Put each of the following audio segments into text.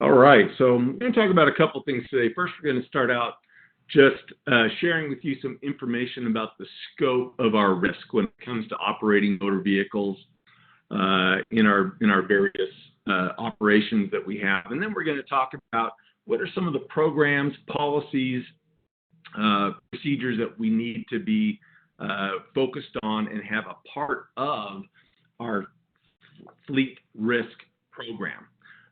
All right, so I'm going to talk about a couple things today. First, we're going to start out just sharing with you some information about the scope of our risk when it comes to operating motor vehicles in our various operations that we have, and then we're going to talk about what are some of the programs, policies, procedures that we need to be focused on and have a part of our fleet risk program.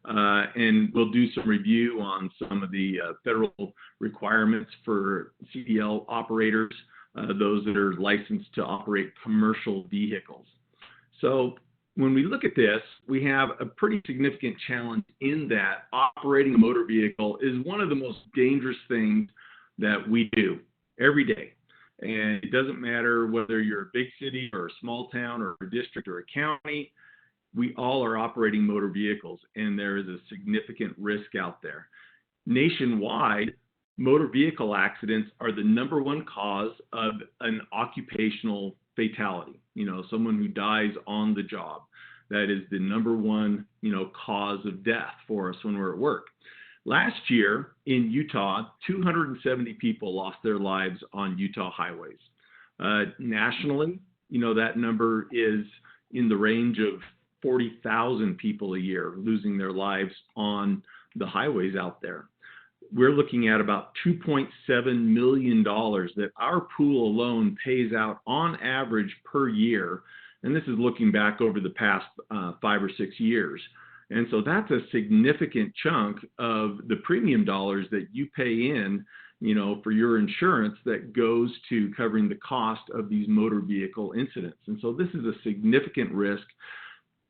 And we'll do some review on some of the federal requirements for CDL operators, those that are licensed to operate commercial vehicles. So when we look at this, we have a pretty significant challenge in that operating a motor vehicle is one of the most dangerous things that we do every day. And it doesn't matter whether you're a big city or a small town or a district or a county, we all are operating motor vehicles, and there is a significant risk out there. Nationwide, motor vehicle accidents are the number one cause of an occupational fatality. Someone who dies on the job. That is the number one, cause of death for us when we're at work. Last year in Utah, 270 people lost their lives on Utah highways. Nationally, that number is in the range of 40,000 people a year losing their lives on the highways out there. We're looking at about $2.7 million that our pool alone pays out on average per year. And this is looking back over the past 5 or 6 years. And so that's a significant chunk of the premium dollars that you pay in, for your insurance that goes to covering the cost of these motor vehicle incidents. And so this is a significant risk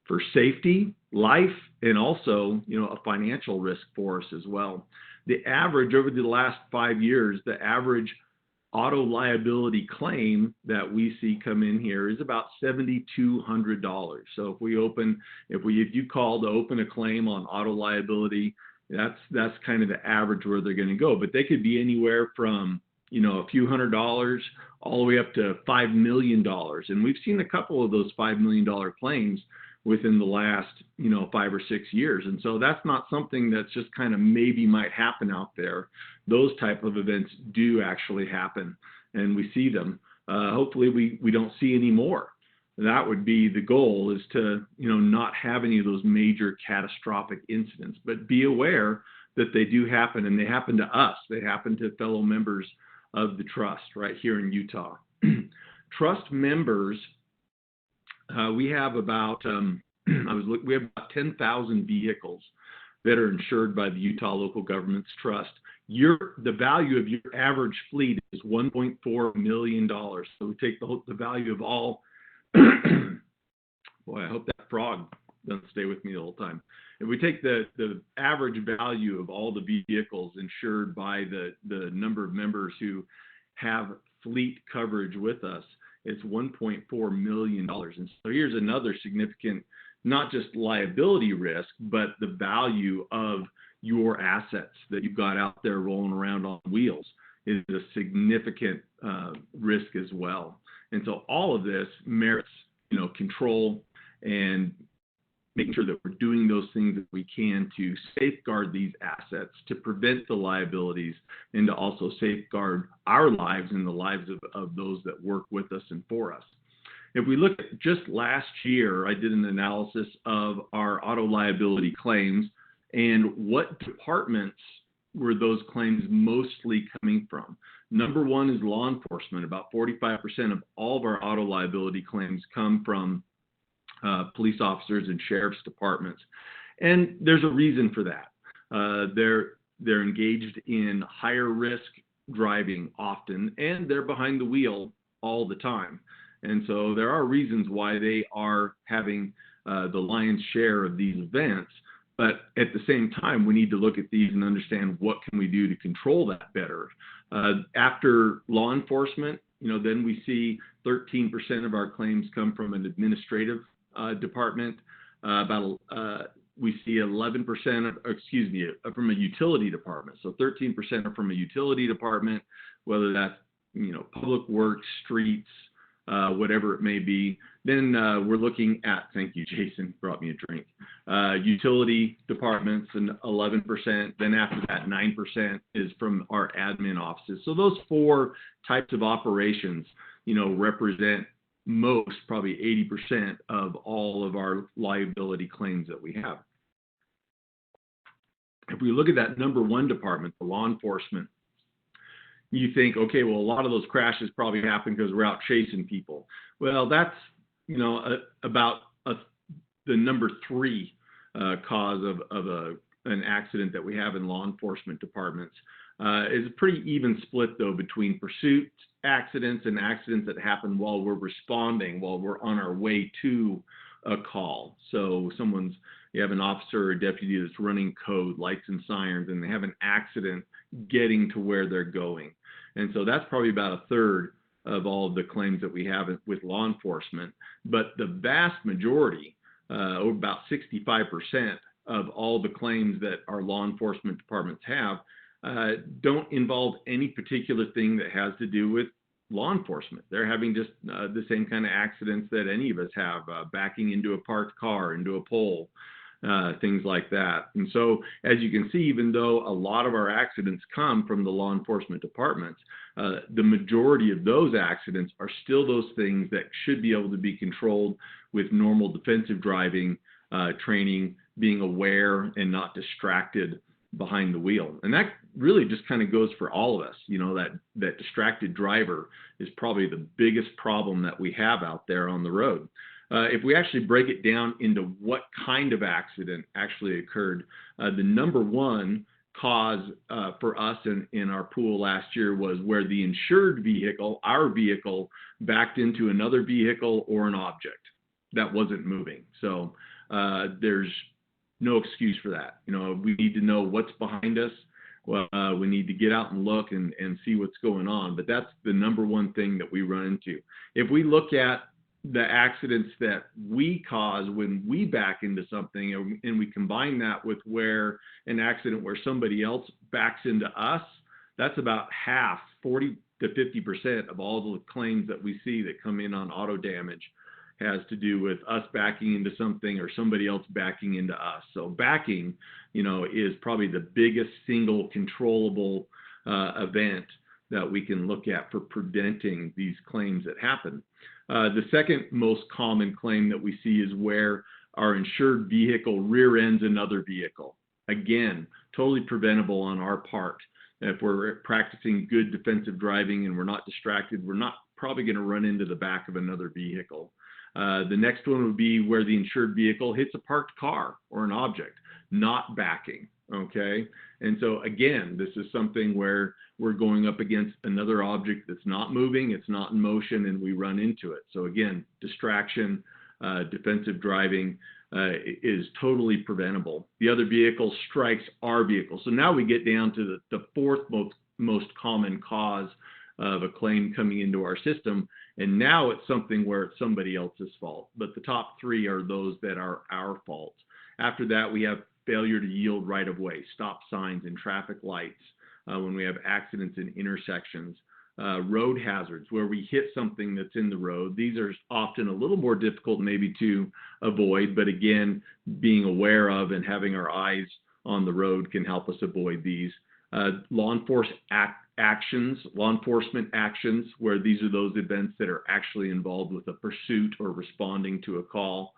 for safety, life, and also, a financial risk for us as well. The average over the last 5 years, the average auto liability claim that we see come in here is about $7,200. So if you call to open a claim on auto liability, that's kind of the average where they're going to go. But they could be anywhere from a few $100s all the way up to $5 million. And we've seen a couple of those $5 million claims within the last 5 or 6 years. And so that's not something that's just kind of maybe might happen out there. Those type of events do actually happen, and we see them. Hopefully we don't see any more. That would be the goal, is to not have any of those major catastrophic incidents, but be aware that they do happen, and they happen to us. They happen to fellow members of the trust right here in Utah. Trust members, we have about we have about 10,000 vehicles that are insured by the Utah Local Governments Trust. The value of your average fleet is $1.4 million. So we take the value of all. Boy, I hope that frog doesn't stay with me the whole time. If we take the average value of all the vehicles insured by the number of members who have fleet coverage with us, it's $1.4 million. And so here's another significant, not just liability risk, but the value of your assets that you've got out there rolling around on wheels is a significant risk as well. And so all of this merits, control and making sure that we're doing those things that we can to safeguard these assets, to prevent the liabilities, and to also safeguard our lives and the lives of those that work with us and for us. If we look at just last year, I did an analysis of our auto liability claims and what departments were those claims mostly coming from. Number one is law enforcement. About 45% of all of our auto liability claims come from police officers and sheriff's departments. And there's a reason for that. They're engaged in higher risk driving often, and they're behind the wheel all the time. And so there are reasons why they are having the lion's share of these events. But at the same time, we need to look at these and understand what can we do to control that better. After law enforcement, then we see 13% of our claims come from an administrative department. We see 11% from a utility department. So 13% are from a utility department, whether that's public works, streets, whatever it may be. Then we're looking at, thank you, Jason, brought me a drink. Utility departments and 11%. Then after that, 9% is from our admin offices. So those 4 types of operations, represent most, probably 80% of all of our liability claims that we have. If we look at that number 1 department, the law enforcement, you think, okay, well, a lot of those crashes probably happen because we're out chasing people. Well, that's, about the number 3 cause of an accident that we have in law enforcement departments. Is a pretty even split, though, between pursuit accidents and accidents that happen while we're responding, while we're on our way to a call. So you have an officer or a deputy that's running code, lights and sirens, and they have an accident getting to where they're going. And so that's probably about 1/3 of all of the claims that we have with law enforcement. But the vast majority, or about 65% of all the claims that our law enforcement departments have, don't involve any particular thing that has to do with law enforcement. They're having just the same kind of accidents that any of us have, backing into a parked car, into a pole, things like that. And so, as you can see, even though a lot of our accidents come from the law enforcement departments, the majority of those accidents are still those things that should be able to be controlled with normal defensive driving training, being aware and not distracted behind the wheel. And that really just kind of goes for all of us. That distracted driver is probably the biggest problem that we have out there on the road. If we actually break it down into what kind of accident actually occurred, the number 1 cause for us in our pool last year was where the insured vehicle, our vehicle, backed into another vehicle or an object that wasn't moving. So there's no excuse for that. We need to know what's behind us. Well, we need to get out and look and see what's going on. But that's the number 1 thing that we run into. If we look at the accidents that we cause when we back into something, and we combine that with where an accident where somebody else backs into us, that's about half, 40 to 50% of all the claims that we see that come in on auto damage has to do with us backing into something or somebody else backing into us. So backing, is probably the biggest single controllable event that we can look at for preventing these claims that happen. The second most common claim that we see is where our insured vehicle rear ends another vehicle. Again, totally preventable on our part. If we're practicing good defensive driving and we're not distracted, we're not probably going to run into the back of another vehicle. The next one would be where the insured vehicle hits a parked car or an object, not backing. Okay. And so again, this is something where we're going up against another object that's not moving, it's not in motion, and we run into it. So again, distraction, defensive driving is totally preventable. The other vehicle strikes our vehicle. So now we get down to the 4th most common cause of a claim coming into our system. And now it's something where it's somebody else's fault. But the top 3 are those that are our fault. After that, we have failure to yield right of way, stop signs and traffic lights when we have accidents in intersections, road hazards where we hit something that's in the road. These are often a little more difficult maybe to avoid, but again, being aware of and having our eyes on the road can help us avoid these. Law enforcement actions, where these are those events that are actually involved with a pursuit or responding to a call.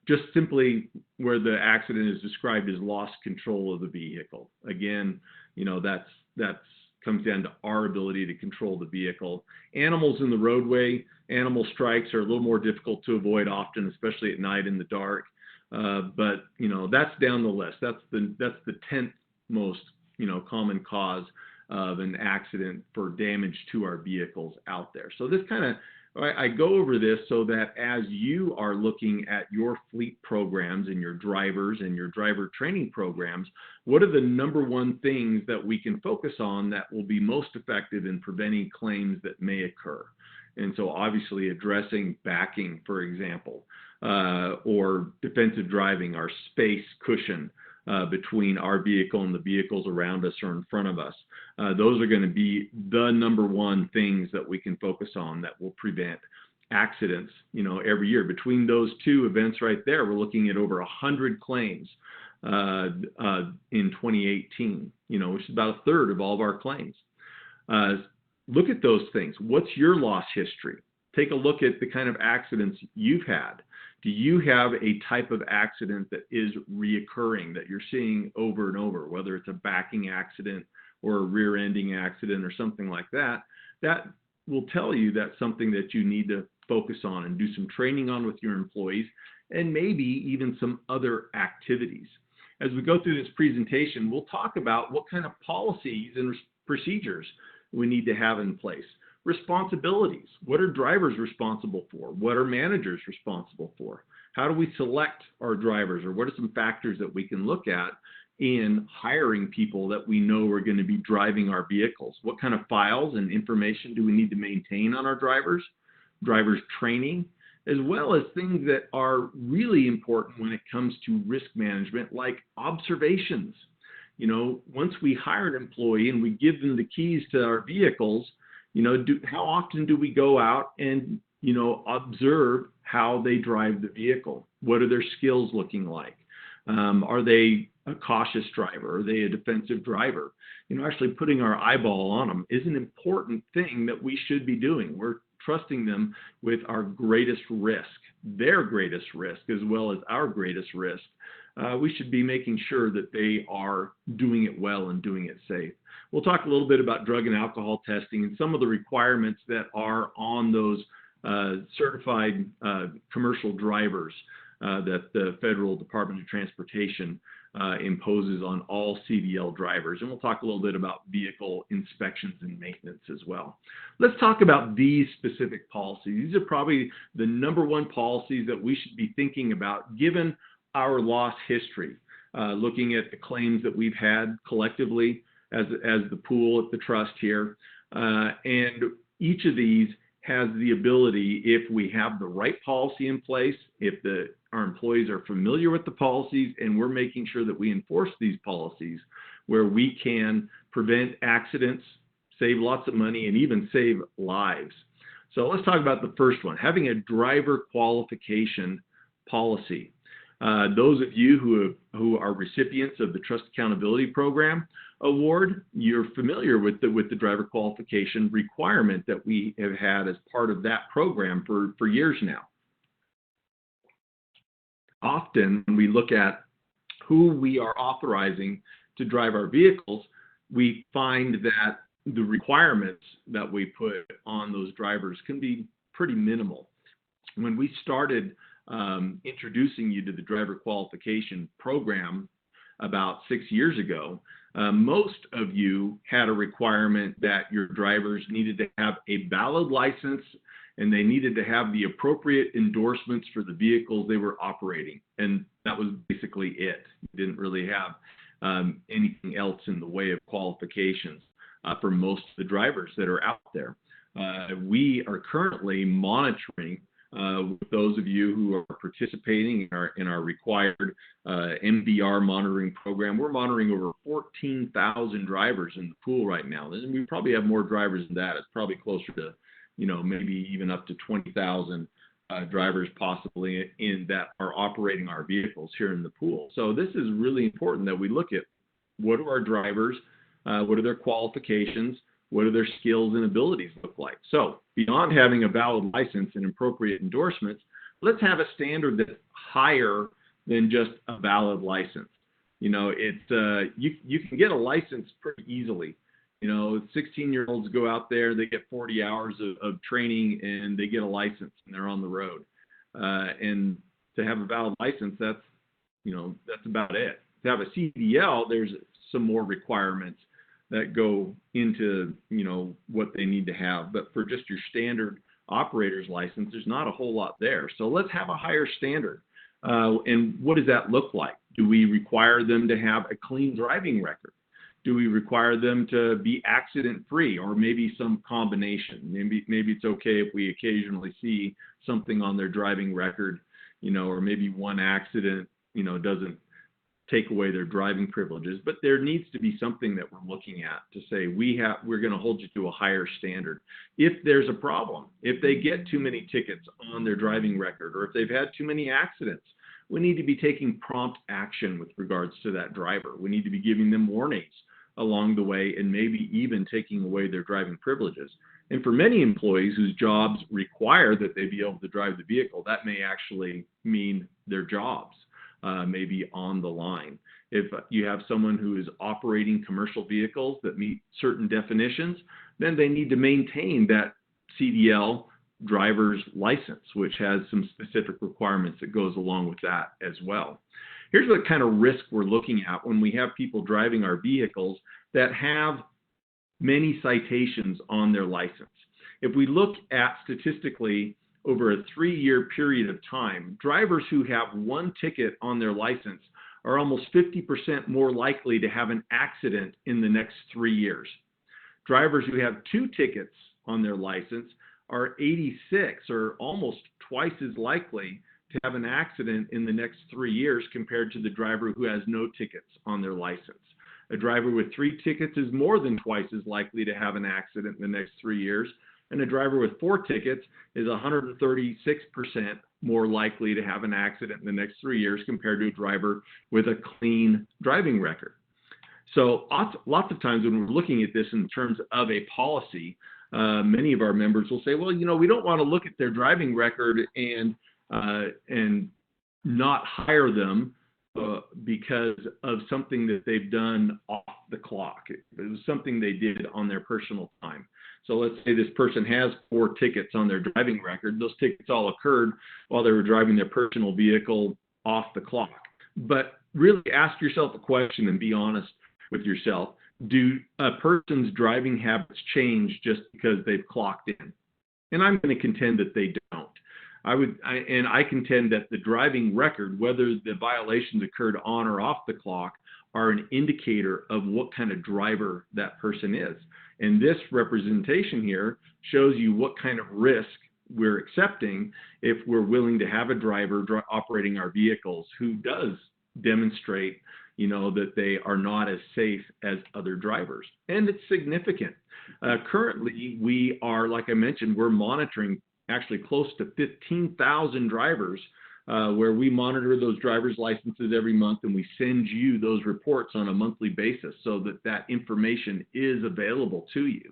Just simply where the accident is described as lost control of the vehicle. Again, that's comes down to our ability to control the vehicle. Animals in the roadway, animal strikes are a little more difficult to avoid often, especially at night in the dark. But that's down the list. That's the 10th most common cause of an accident for damage to our vehicles out there. So this I go over this so that as you are looking at your fleet programs and your drivers and your driver training programs, what are the number 1 things that we can focus on that will be most effective in preventing claims that may occur? And so obviously addressing backing, for example, or defensive driving, our space cushion, between our vehicle and the vehicles around us or in front of us. Those are going to be the number one things that we can focus on that will prevent accidents, every year. Between those two events right there, we're looking at over 100 claims in 2018, which is about a third of all of our claims. Look at those things. What's your loss history? Take a look at the kind of accidents you've had. Do you have a type of accident that is reoccurring, that you're seeing over and over, whether it's a backing accident or a rear-ending accident or something like that? That will tell you that's something that you need to focus on and do some training on with your employees, and maybe even some other activities. As we go through this presentation, we'll talk about what kind of policies and procedures we need to have in place. Responsibilities. What are drivers responsible for? What are managers responsible for? How do we select our drivers, or what are some factors that we can look at in hiring people that we know are going to be driving our vehicles? What kind of files and information do we need to maintain on our drivers training, as well as things that are really important when it comes to risk management, like observations. Once we hire an employee and we give them the keys to our vehicles, how often do we go out and, observe how they drive the vehicle? What are their skills looking like? Are they a cautious driver? Are they a defensive driver? Actually putting our eyeball on them is an important thing that we should be doing. We're trusting them with our greatest risk, their greatest risk, as well as our greatest risk. We should be making sure that they are doing it well and doing it safe. We'll talk a little bit about drug and alcohol testing and some of the requirements that are on those certified commercial drivers that the Federal Department of Transportation imposes on all CDL drivers. And we'll talk a little bit about vehicle inspections and maintenance as well. Let's talk about these specific policies. These are probably the number one policies that we should be thinking about given our loss history, looking at the claims that we've had collectively as the pool at the trust here. And each of these has the ability, if we have the right policy in place, if our employees are familiar with the policies, and we're making sure that we enforce these policies, where we can prevent accidents, save lots of money, and even save lives. So let's talk about the first one, having a driver qualification policy. Those of you who are recipients of the Trust Accountability Program Award, you're familiar with the driver qualification requirement that we have had as part of that program for years now. Often, when we look at who we are authorizing to drive our vehicles, we find that the requirements that we put on those drivers can be pretty minimal. When we started introducing you to the driver qualification program about 6 years ago, most of you had a requirement that your drivers needed to have a valid license and they needed to have the appropriate endorsements for the vehicles they were operating. And that was basically it. You didn't really have anything else in the way of qualifications for most of the drivers that are out there. We are currently monitoring with those of you who are participating in our required MVR monitoring program. We're monitoring over 14,000 drivers in the pool right now. And we probably have more drivers than that. It's probably closer to, maybe even up to 20,000 drivers possibly in that are operating our vehicles here in the pool. So this is really important that we look at what do our drivers, what are their qualifications, what do their skills and abilities look like? So beyond having a valid license and appropriate endorsements, let's have a standard that's higher than just a valid license. You can get a license pretty easily. 16-year-olds go out there, they get 40 hours of training, and they get a license, and they're on the road. And to have a valid license, that's about it. To have a CDL, there's some more requirements that go into, what they need to have. But for just your standard operator's license, there's not a whole lot there. So let's have a higher standard. And what does that look like? Do we require them to have a clean driving record? Do we require them to be accident-free, or maybe some combination? Maybe it's okay if we occasionally see something on their driving record, or maybe one accident, doesn't take away their driving privileges, but there needs to be something that we're looking at to say we're going to hold you to a higher standard. If there's a problem, if they get too many tickets on their driving record, or if they've had too many accidents, we need to be taking prompt action with regards to that driver. We need to be giving them warnings along the way and maybe even taking away their driving privileges. And for many employees whose jobs require that they be able to drive the vehicle, that may actually mean their jobs may be on the line. If you have someone who is operating commercial vehicles that meet certain definitions, then they need to maintain that CDL driver's license, which has some specific requirements that goes along with that as well. Here's what kind of risk we're looking at when we have people driving our vehicles that have many citations on their license. If we look at statistically over a 3-year period of time, drivers who have one ticket on their license are almost 50% more likely to have an accident in the next 3 years. Drivers who have 2 tickets on their license are 86 or almost twice as likely to have an accident in the next 3 years compared to the driver who has no tickets on their license. A driver with 3 tickets is more than twice as likely to have an accident in the next 3 years, and a driver with 4 tickets is 136% more likely to have an accident in the next 3 years compared to a driver with a clean driving record. So lots of times when we're looking at this in terms of a policy, many of our members will say, well, we don't want to look at their driving record and not hire them because of something that they've done off the clock. It was something they did on their personal time. So let's say this person has 4 tickets on their driving record. Those tickets all occurred while they were driving their personal vehicle off the clock. But really ask yourself a question and be honest with yourself. Do a person's driving habits change just because they've clocked in? And I'm going to contend that they don't. I contend that the driving record, whether the violations occurred on or off the clock, are an indicator of what kind of driver that person is. And this representation here shows you what kind of risk we're accepting if we're willing to have a driver operating our vehicles who does demonstrate, that they are not as safe as other drivers. And it's significant. Currently, we are, like I mentioned, we're monitoring actually close to 15,000 drivers where we monitor those driver's licenses every month, and we send you those reports on a monthly basis so that information is available to you.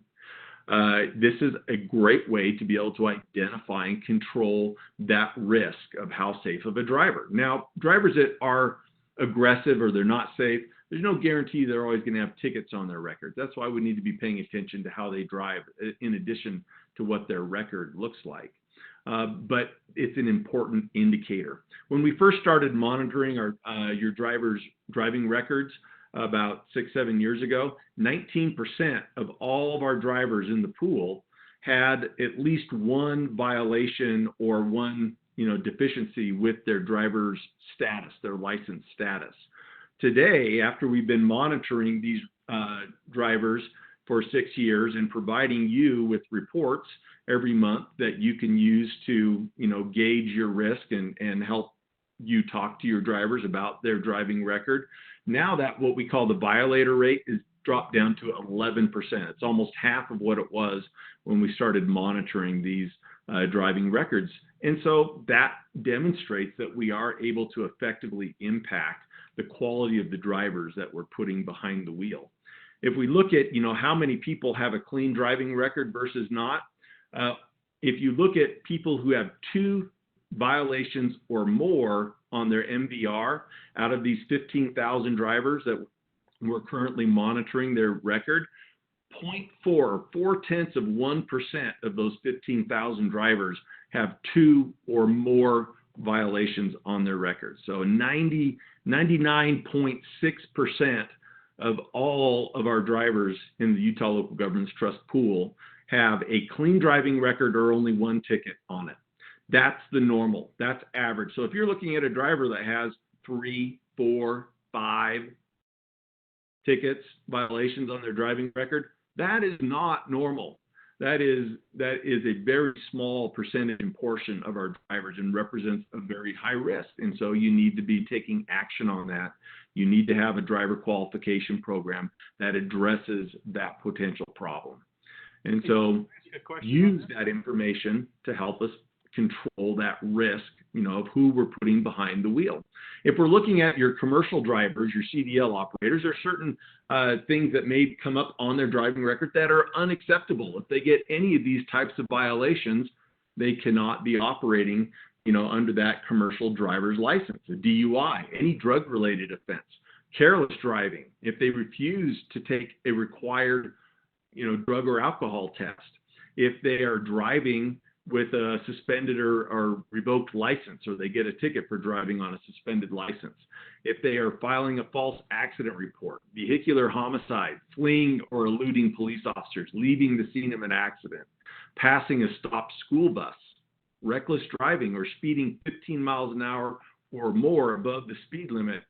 This is a great way to be able to identify and control that risk of how safe of a driver. Now, drivers that are aggressive or they're not safe, there's no guarantee they're always going to have tickets on their record. That's why we need to be paying attention to how they drive in addition to what their record looks like. But it's an important indicator. When we first started monitoring your driver's driving records about 6-7 years ago, 19% of all of our drivers in the pool had at least one violation or one deficiency with their driver's status, their license status. Today, after we've been monitoring these drivers for 6 years and providing you with reports every month that you can use to gauge your risk and help you talk to your drivers about their driving record, now that what we call the violator rate is dropped down to 11%. It's almost half of what it was when we started monitoring these driving records. And so that demonstrates that we are able to effectively impact the quality of the drivers that we're putting behind the wheel. If we look at, how many people have a clean driving record versus not, if you look at people who have 2 violations or more on their MVR, out of these 15,000 drivers that we're currently monitoring their record, 0.4% of those 15,000 drivers have 2 or more violations on their record. So 99.6% of all of our drivers in the Utah Local Governments Trust pool have a clean driving record or only 1 ticket on it. That's the normal. That's average. So if you're looking at a driver that has 3, 4, 5 tickets, violations on their driving record, that is not normal. that is a very small percentage and portion of our drivers and represents a very high risk. And so you need to be taking action on that. You need to have a driver qualification program that addresses that potential problem. And so use that information to help us control that risk, of who we're putting behind the wheel. If we're looking at your commercial drivers, your CDL operators, there are certain things that may come up on their driving record that are unacceptable. If they get any of these types of violations, they cannot be operating, under that commercial driver's license. A DUI, any drug-related offense, careless driving. If they refuse to take a required, drug or alcohol test, if they are driving with a suspended or revoked license, or they get a ticket for driving on a suspended license, if they are filing a false accident report, vehicular homicide, fleeing or eluding police officers, leaving the scene of an accident, passing a stopped school bus, reckless driving, or speeding 15 miles an hour or more above the speed limit,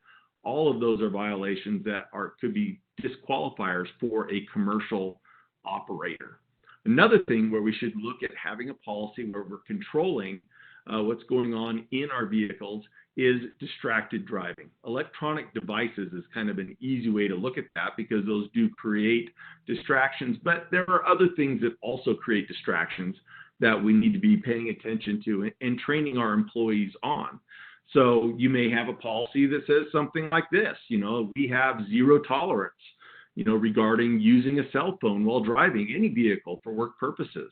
all of those are violations that could be disqualifiers for a commercial operator. Another thing where we should look at having a policy where we're controlling what's going on in our vehicles is distracted driving. Electronic devices is kind of an easy way to look at that because those do create distractions, but there are other things that also create distractions that we need to be paying attention to and training our employees on. So you may have a policy that says something like this, we have zero tolerance regarding using a cell phone while driving any vehicle for work purposes.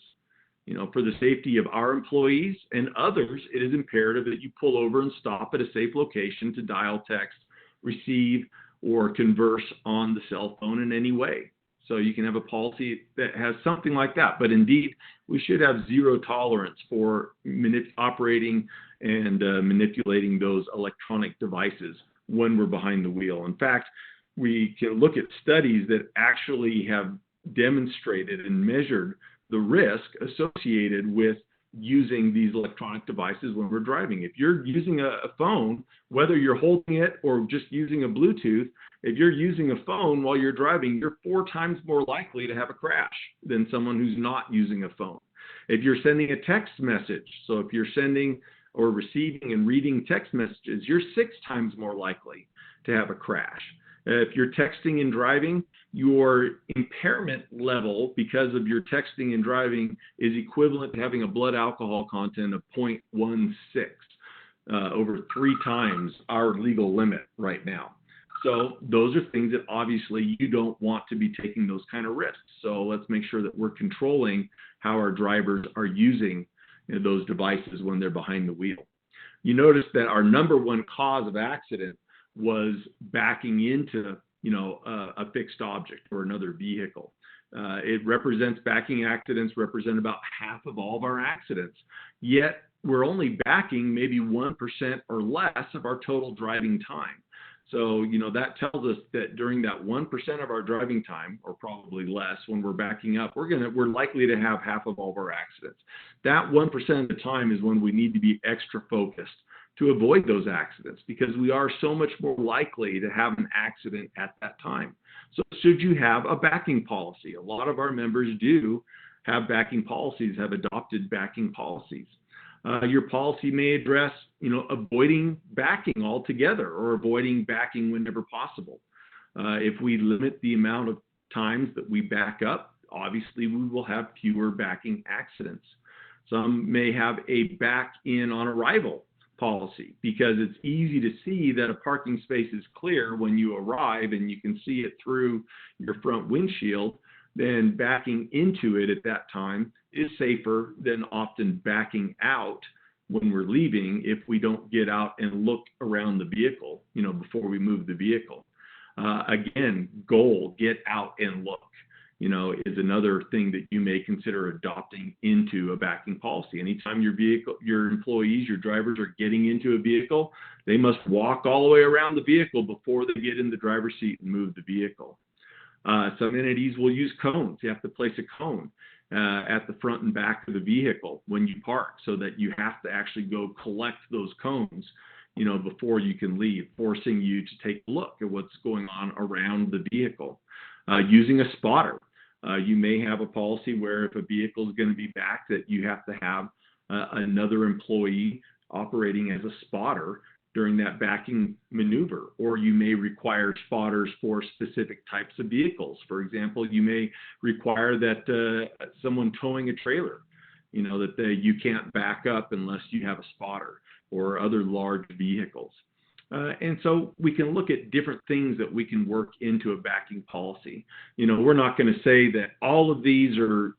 For the safety of our employees and others, it is imperative that you pull over and stop at a safe location to dial, text, receive, or converse on the cell phone in any way. So you can have a policy that has something like that. But indeed, we should have zero tolerance for operating and manipulating those electronic devices when we're behind the wheel. In fact, we can look at studies that actually have demonstrated and measured the risk associated with using these electronic devices when we're driving. If you're using a phone, whether you're holding it or just using a Bluetooth, if you're using a phone while you're driving, you're 4 times more likely to have a crash than someone who's not using a phone. If you're sending a text message, so if you're sending or receiving and reading text messages, you're 6 times more likely to have a crash. If you're texting and driving, your impairment level because of your texting and driving is equivalent to having a blood alcohol content of 0.16, over 3 times our legal limit right now. So those are things that obviously you don't want to be taking those kind of risks. So let's make sure that we're controlling how our drivers are using those devices when they're behind the wheel. You notice that our number one cause of accident was backing into, a fixed object or another vehicle. Backing accidents represent about half of all of our accidents. Yet we're only backing maybe 1% or less of our total driving time. So, that tells us that during that 1% of our driving time, or probably less, when we're backing up, we're likely to have half of all of our accidents. That 1% of the time is when we need to be extra focused to avoid those accidents because we are so much more likely to have an accident at that time. So should you have a backing policy? A lot of our members do have backing policies, have adopted backing policies. Your policy may address, avoiding backing altogether or avoiding backing whenever possible. If we limit the amount of times that we back up, obviously we will have fewer backing accidents. Some may have a back in on arrival policy because it's easy to see that a parking space is clear when you arrive and you can see it through your front windshield. Then backing into it at that time is safer than often backing out when we're leaving if we don't get out and look around the vehicle, before we move the vehicle. Again, get out and look, is another thing that you may consider adopting into a backing policy. Anytime your employees, your drivers are getting into a vehicle, they must walk all the way around the vehicle before they get in the driver's seat and move the vehicle. Some entities will use cones. You have to place a cone at the front and back of the vehicle when you park so that you have to actually go collect those cones, before you can leave, forcing you to take a look at what's going on around the vehicle. Using a spotter. You may have a policy where if a vehicle is going to be backed, that you have to have another employee operating as a spotter during that backing maneuver, or you may require spotters for specific types of vehicles. For example, you may require that someone towing a trailer, that you can't back up unless you have a spotter, or other large vehicles. And so we can look at different things that we can work into a backing policy. We're not going to say that all of these or,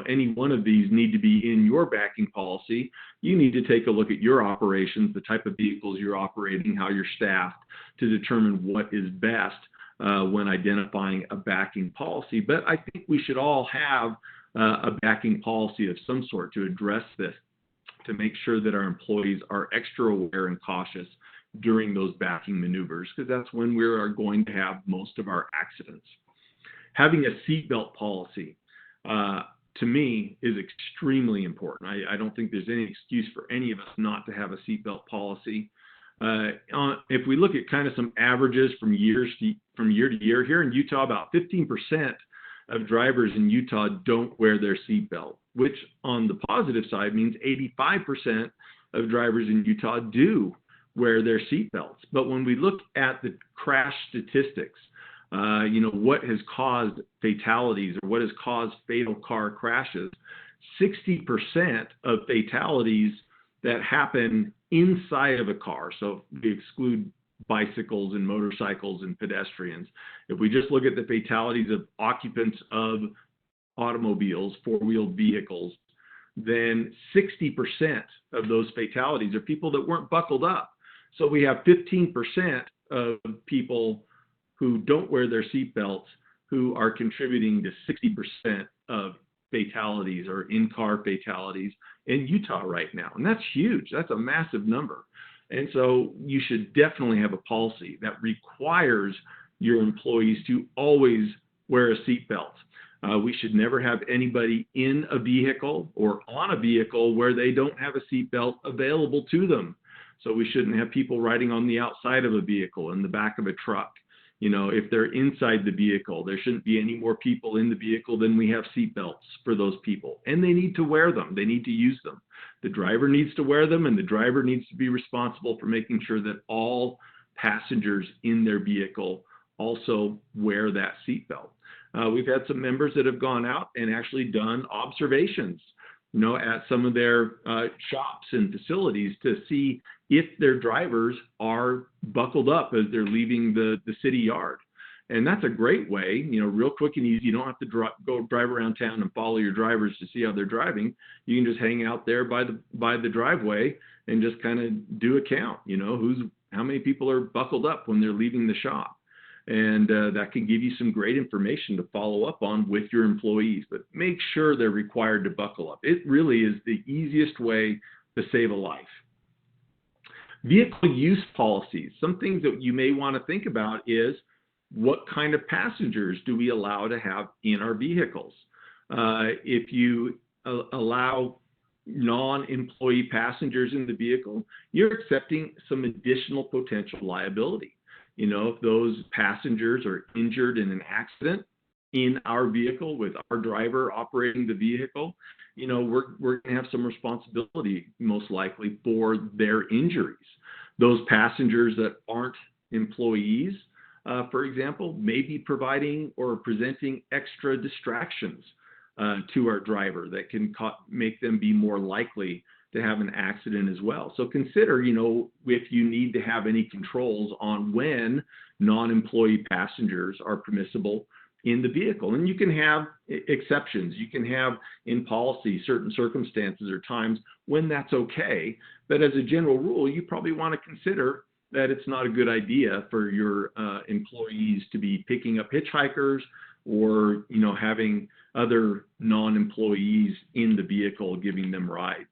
any one of these need to be in your backing policy. You need to take a look at your operations, the type of vehicles you're operating, how you're staffed, to determine what is best when identifying a backing policy. But I think we should all have a backing policy of some sort to address this, to make sure that our employees are extra aware and cautious during those backing maneuvers, because that's when we are going to have most of our accidents. Having a seatbelt policy, to me, is extremely important. I don't think there's any excuse for any of us not to have a seatbelt policy. If we look at kind of some averages from year to year, here in Utah, about 15% of drivers in Utah don't wear their seatbelt, which on the positive side means 85% of drivers in Utah do wear their seatbelts. But when we look at the crash statistics, what has caused fatalities or what has caused fatal car crashes, 60% of fatalities that happen inside of a car, so we exclude bicycles and motorcycles and pedestrians. If we just look at the fatalities of occupants of automobiles, four-wheeled vehicles, then 60% of those fatalities are people that weren't buckled up. So we have 15% of people who don't wear their seatbelts who are contributing to 60% of fatalities or in-car fatalities in Utah right now. And that's huge. That's a massive number. And so you should definitely have a policy that requires your employees to always wear a seatbelt. We should never have anybody in a vehicle or on a vehicle where they don't have a seatbelt available to them. So we shouldn't have people riding on the outside of a vehicle, in the back of a truck. If they're inside the vehicle, there shouldn't be any more people in the vehicle than we have seatbelts for those people. And they need to wear them. They need to use them. The driver needs to wear them, and the driver needs to be responsible for making sure that all passengers in their vehicle also wear that seatbelt. We've had some members that have gone out and actually done observations, at some of their shops and facilities to see if their drivers are buckled up as they're leaving the city yard. And that's a great way, real quick and easy. You don't have to go drive around town and follow your drivers to see how they're driving. You can just hang out there by the driveway and just kind of do a count, how many people are buckled up when they're leaving the shop. And that can give you some great information to follow up on with your employees. But make sure they're required to buckle up. It really is the easiest way to save a life. Vehicle use policies. Some things that you may want to think about is, what kind of passengers do we allow to have in our vehicles? If you allow non-employee passengers in the vehicle, you're accepting some additional potential liability. If those passengers are injured in an accident in our vehicle with our driver operating the vehicle, we're going to have some responsibility most likely for their injuries. Those passengers that aren't employees, for example, may be providing or presenting extra distractions to our driver that can make them be more likely to have an accident as well. So consider, if you need to have any controls on when non-employee passengers are permissible in the vehicle. And you can have exceptions. You can have in policy certain circumstances or times when that's okay. But as a general rule, you probably want to consider that it's not a good idea for your employees to be picking up hitchhikers or, having other non-employees in the vehicle giving them rides.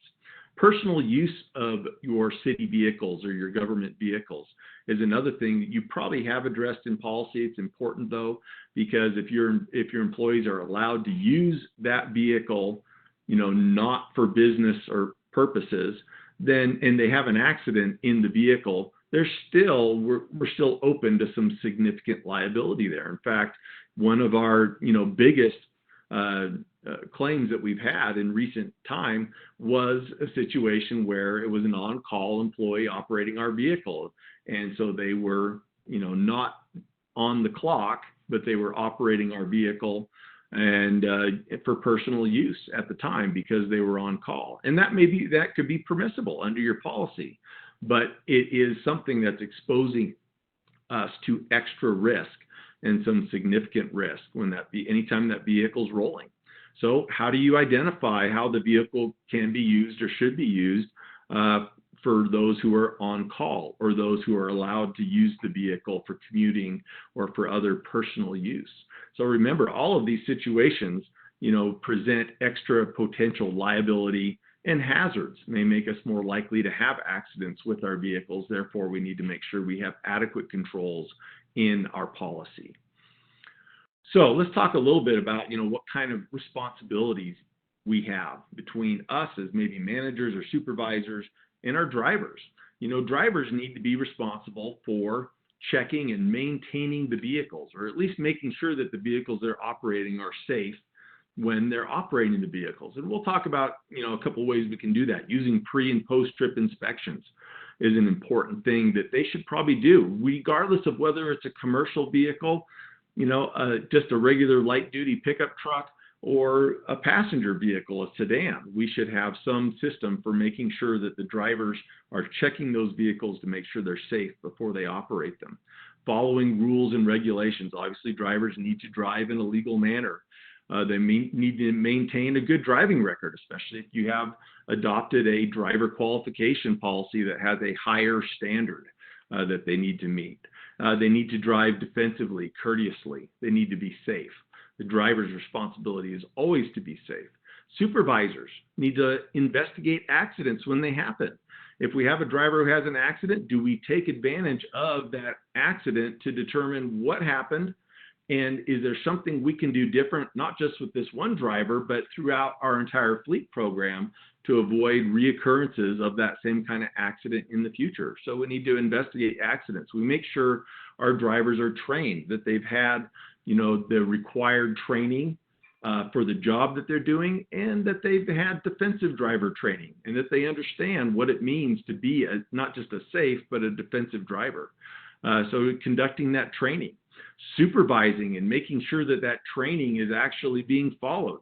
Personal use of your city vehicles or your government vehicles is another thing that you probably have addressed in policy. It's important though, because if your employees are allowed to use that vehicle, not for business or purposes, then and they have an accident in the vehicle, we're still open to some significant liability there. In fact, one of our biggest claims that we've had in recent time was a situation where it was an on-call employee operating our vehicle. And so they were, not on the clock, but they were operating our vehicle and for personal use at the time because they were on call. And that could be permissible under your policy, but it is something that's exposing us to extra risk and some significant risk anytime that vehicle's rolling. So how do you identify how the vehicle can be used or should be used for those who are on call or those who are allowed to use the vehicle for commuting or for other personal use? So remember, all of these situations, present extra potential liability and hazards, may make us more likely to have accidents with our vehicles. Therefore, we need to make sure we have adequate controls in our policy. So let's talk a little bit about, what kind of responsibilities we have between us as maybe managers or supervisors and our drivers. Drivers need to be responsible for checking and maintaining the vehicles, or at least making sure that the vehicles they're operating are safe when they're operating the vehicles. And we'll talk about, a couple of ways we can do that. Using pre and post-trip inspections is an important thing that they should probably do, regardless of whether it's a commercial vehicle, just a regular light-duty pickup truck, or a passenger vehicle, a sedan. We should have some system for making sure that the drivers are checking those vehicles to make sure they're safe before they operate them. Following rules and regulations. Obviously, drivers need to drive in a legal manner. They need to maintain a good driving record, especially if you have adopted a driver qualification policy that has a higher standard that they need to meet. They need to drive defensively, courteously. They need to be safe. The driver's responsibility is always to be safe. Supervisors need to investigate accidents when they happen. If we have a driver who has an accident, do we take advantage of that accident to determine what happened? And is there something we can do different, not just with this one driver, but throughout our entire fleet program to avoid reoccurrences of that same kind of accident in the future? So we need to investigate accidents. We make sure our drivers are trained, that they've had the required training for the job that they're doing, and that they've had defensive driver training, and that they understand what it means to be not just a safe, but a defensive driver. So conducting that training, supervising and making sure that that training is actually being followed.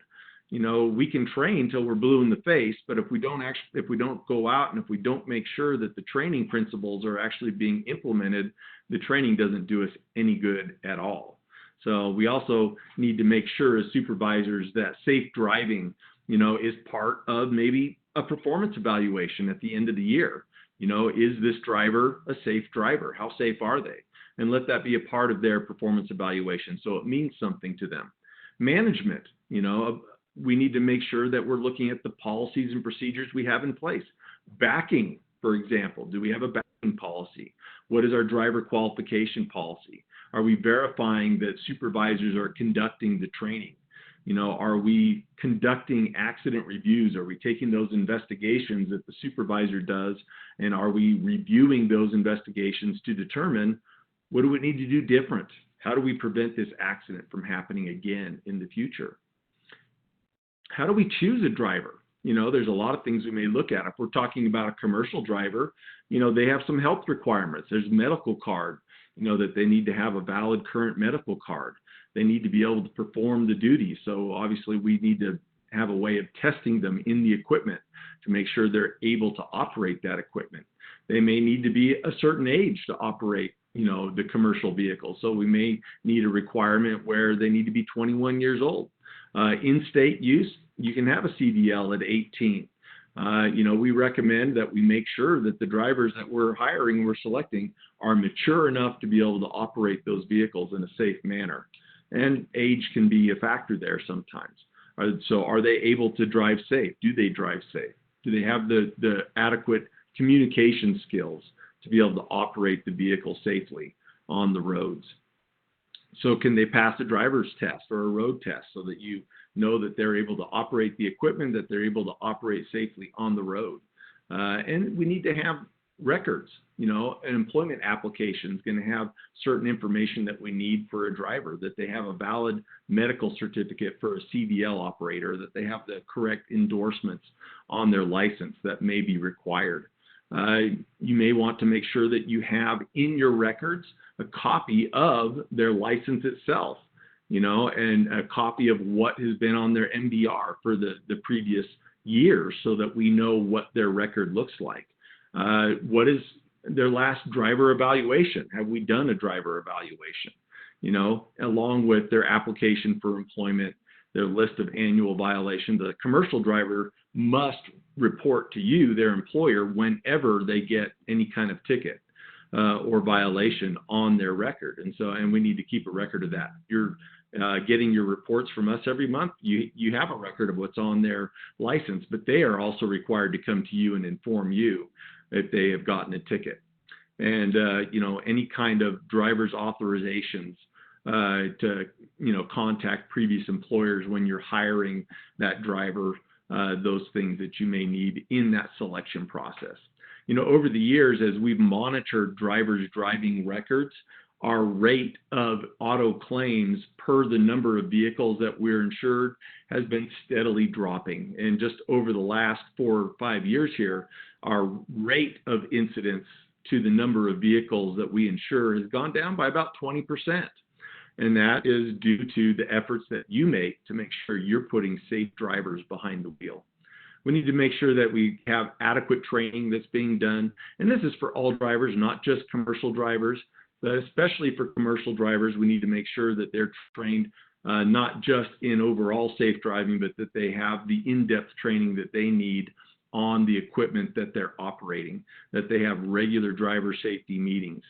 We can train till we're blue in the face, but if we don't go out and if we don't make sure that the training principles are actually being implemented, the training doesn't do us any good at all. So we also need to make sure as supervisors that safe driving, is part of maybe a performance evaluation at the end of the year. Is this driver a safe driver? How safe are they? And let that be a part of their performance evaluation so it means something to them. Management, we need to make sure that we're looking at the policies and procedures we have in place. Backing, for example, do we have a backing policy? What is our driver qualification policy? Are we verifying that supervisors are conducting the training? Are we conducting accident reviews? Are we taking those investigations that the supervisor does, and are we reviewing those investigations to determine what do we need to do different? How do we prevent this accident from happening again in the future? How do we choose a driver? There's a lot of things we may look at. If we're talking about a commercial driver, they have some health requirements. There's medical card, that they need to have a valid current medical card. They need to be able to perform the duties. So obviously we need to have a way of testing them in the equipment to make sure they're able to operate that equipment. They may need to be a certain age to operate, the commercial vehicle. So we may need a requirement where they need to be 21 years old. In-state use, you can have a CDL at 18. We recommend that we make sure that the drivers that we're hiring, we're selecting, are mature enough to be able to operate those vehicles in a safe manner. And age can be a factor there sometimes. So are they able to drive safe? Do they drive safe? Do they have the adequate communication skills to be able to operate the vehicle safely on the roads? So can they pass a driver's test or a road test so that you know that they're able to operate the equipment, that they're able to operate safely on the road? And we need to have records. An employment application is going to have certain information that we need for a driver, that they have a valid medical certificate for a CDL operator, that they have the correct endorsements on their license that may be required. You may want to make sure that you have in your records a copy of their license itself, and a copy of what has been on their MBR for the previous years, so that we know what their record looks like. What is their last driver evaluation? Have we done a driver evaluation? Along with their application for employment, their list of annual violations. The commercial driver must report to you, their employer, whenever they get any kind of ticket or violation on their record. And we need to keep a record of that. You're getting your reports from us every month. You have a record of what's on their license, but they are also required to come to you and inform you if they have gotten a ticket. And, any kind of driver's authorizations to, contact previous employers when you're hiring that driver, those things that you may need in that selection process. Over the years, as we've monitored drivers' driving records, our rate of auto claims per the number of vehicles that we're insured has been steadily dropping. And just over the last 4 or 5 years here, our rate of incidents to the number of vehicles that we insure has gone down by about 20%. And that is due to the efforts that you make to make sure you're putting safe drivers behind the wheel. We need to make sure that we have adequate training that's being done. And this is for all drivers, not just commercial drivers, but especially for commercial drivers. We need to make sure that they're trained not just in overall safe driving, but that they have the in-depth training that they need on the equipment that they're operating, that they have regular driver safety meetings.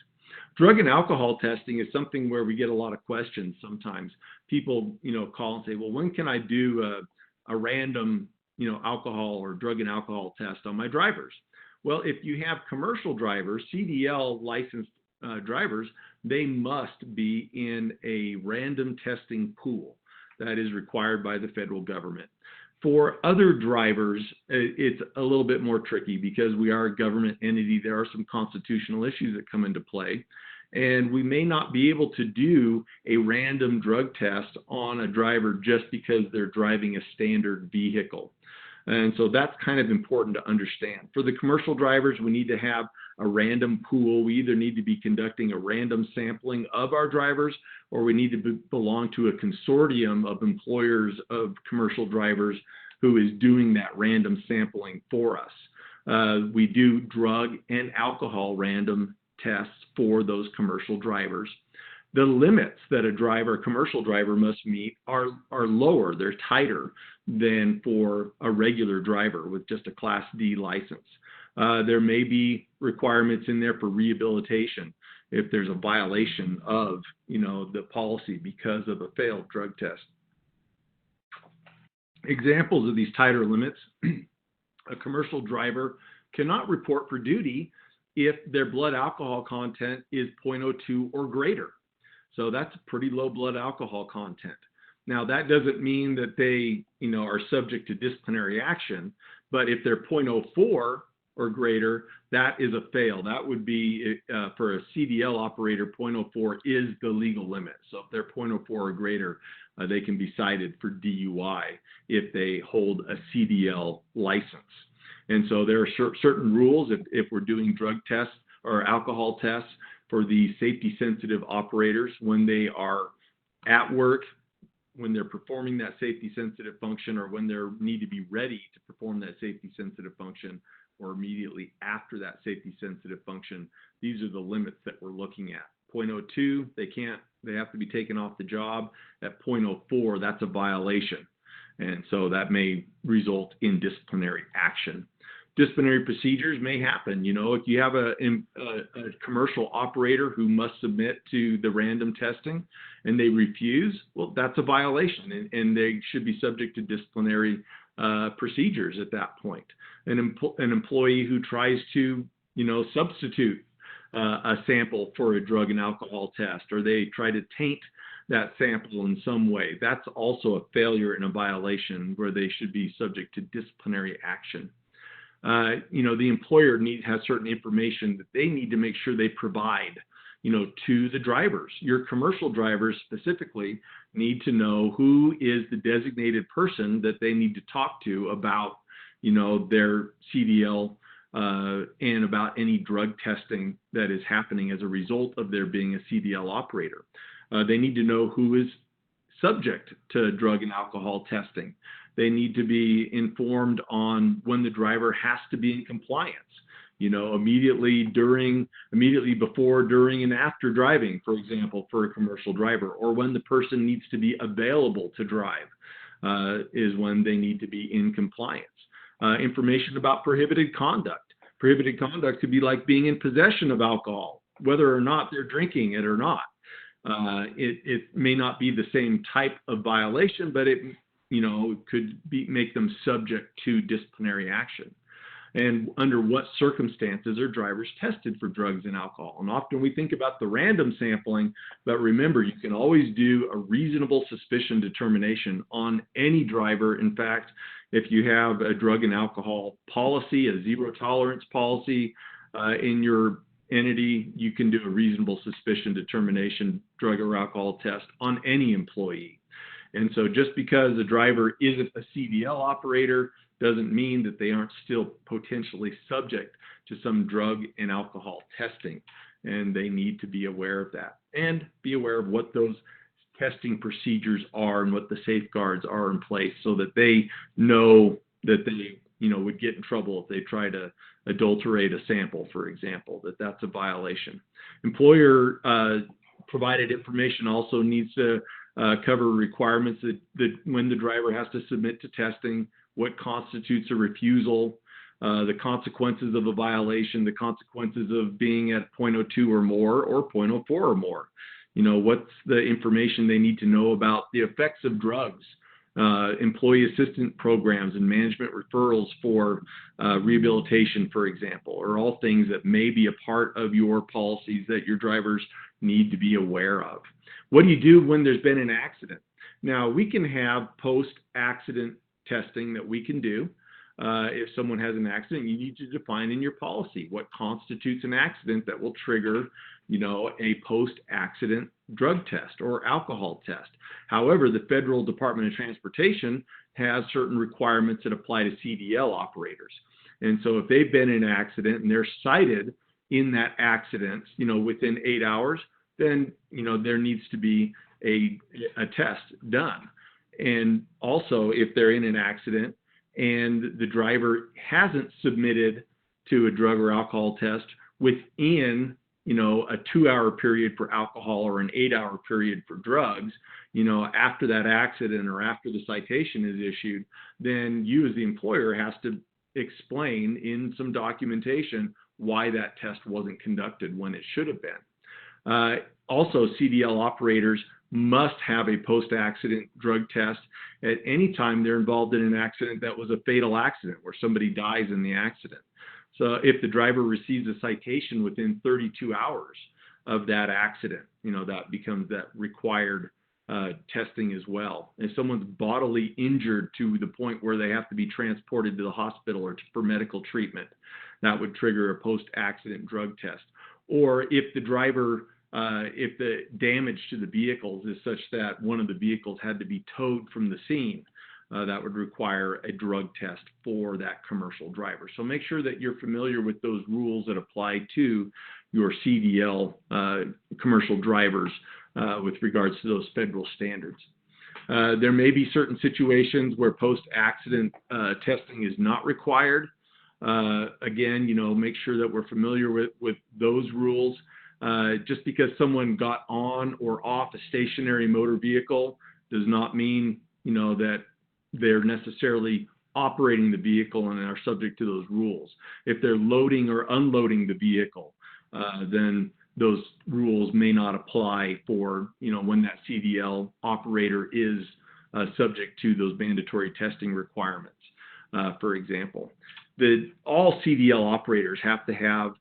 Drug and alcohol testing is something where we get a lot of questions sometimes. People, call and say, well, when can I do a random, alcohol or drug and alcohol test on my drivers? Well, if you have commercial drivers, CDL licensed drivers, they must be in a random testing pool that is required by the federal government. For other drivers, it's a little bit more tricky because we are a government entity. There are some constitutional issues that come into play, and we may not be able to do a random drug test on a driver just because they're driving a standard vehicle. And so that's kind of important to understand. For the commercial drivers, we need to have a random pool. We either need to be conducting a random sampling of our drivers, or we need to belong to a consortium of employers of commercial drivers who is doing that random sampling for us. We do drug and alcohol random tests for those commercial drivers. The limits that a commercial driver must meet are lower. They're tighter than for a regular driver with just a Class D license. There may be requirements in there for rehabilitation if there's a violation of, the policy because of a failed drug test. Examples of these tighter limits: a commercial driver cannot report for duty if their blood alcohol content is 0.02 or greater. So that's pretty low blood alcohol content. Now, that doesn't mean that they, are subject to disciplinary action, but if they're 0.04 or greater, that is a fail. That would be, for a CDL operator, 0.04 is the legal limit. So if they're 0.04 or greater, they can be cited for DUI if they hold a CDL license. And so there are certain rules if we're doing drug tests or alcohol tests for the safety-sensitive operators when they are at work, when they're performing that safety-sensitive function, or when they need to be ready to perform that safety-sensitive function, or immediately after that safety-sensitive function. These are the limits that we're looking at. 0.02, they have to be taken off the job. At 0.04, that's a violation. And so that may result in disciplinary action. Disciplinary procedures may happen. If you have a commercial operator who must submit to the random testing and they refuse, well, that's a violation, and they should be subject to disciplinary procedures at that point. An employee who tries to, substitute a sample for a drug and alcohol test, or they try to taint that sample in some way, that's also a failure and a violation where they should be subject to disciplinary action. the employer has certain information that they need to make sure they provide, to the drivers. Your commercial drivers specifically need to know who is the designated person that they need to talk to about, their CDL and about any drug testing that is happening as a result of their being a CDL operator. They need to know who is subject to drug and alcohol testing. They need to be informed on when the driver has to be in compliance, immediately before, during, and after driving, for example, for a commercial driver, or when the person needs to be available to drive is when they need to be in compliance. Information about prohibited conduct. Prohibited conduct could be like being in possession of alcohol, whether or not they're drinking it or not. It may not be the same type of violation, but it could make them subject to disciplinary action. And under what circumstances are drivers tested for drugs and alcohol? And often we think about the random sampling, but remember, you can always do a reasonable suspicion determination on any driver. In fact, if you have a drug and alcohol policy, a zero tolerance policy in your entity, you can do a reasonable suspicion determination drug or alcohol test on any employee. And so just because a driver isn't a CDL operator doesn't mean that they aren't still potentially subject to some drug and alcohol testing. And they need to be aware of that and be aware of what those testing procedures are and what the safeguards are in place so that they know that they would get in trouble if they try to adulterate a sample, for example, that's a violation. Employer provided information also needs to cover requirements that when the driver has to submit to testing, what constitutes a refusal, the consequences of a violation, the consequences of being at 0.02 or more or 0.04 or more. What's the information they need to know about the effects of drugs, employee assistance programs and management referrals for rehabilitation, for example, are all things that may be a part of your policies that your drivers need to be aware of. What do you do when there's been an accident? Now, we can have post-accident testing that we can do. If someone has an accident, you need to define in your policy what constitutes an accident that will trigger, a post-accident drug test or alcohol test. However, the Federal Department of Transportation has certain requirements that apply to CDL operators. And so if they've been in an accident and they're cited in that accident, within 8 hours, then, there needs to be a test done. And also, if they're in an accident and the driver hasn't submitted to a drug or alcohol test within, a 2-hour period for alcohol or an 8-hour period for drugs, after that accident or after the citation is issued, then you as the employer has to explain in some documentation why that test wasn't conducted when it should have been. Also, CDL operators must have a post-accident drug test at any time they're involved in an accident that was a fatal accident where somebody dies in the accident. So if the driver receives a citation within 32 hours of that accident, that becomes that required testing as well. If someone's bodily injured to the point where they have to be transported to the hospital or for medical treatment, that would trigger a post-accident drug test. Or if the driver if the damage to the vehicles is such that one of the vehicles had to be towed from the scene, that would require a drug test for that commercial driver. So make sure that you're familiar with those rules that apply to your CDL commercial drivers with regards to those federal standards. There may be certain situations where post-accident testing is not required. Again, make sure that we're familiar with those rules. Just because someone got on or off a stationary motor vehicle does not mean, that they're necessarily operating the vehicle and are subject to those rules. If they're loading or unloading the vehicle, then those rules may not apply for, when that CDL operator is subject to those mandatory testing requirements, for example. All CDL operators have to have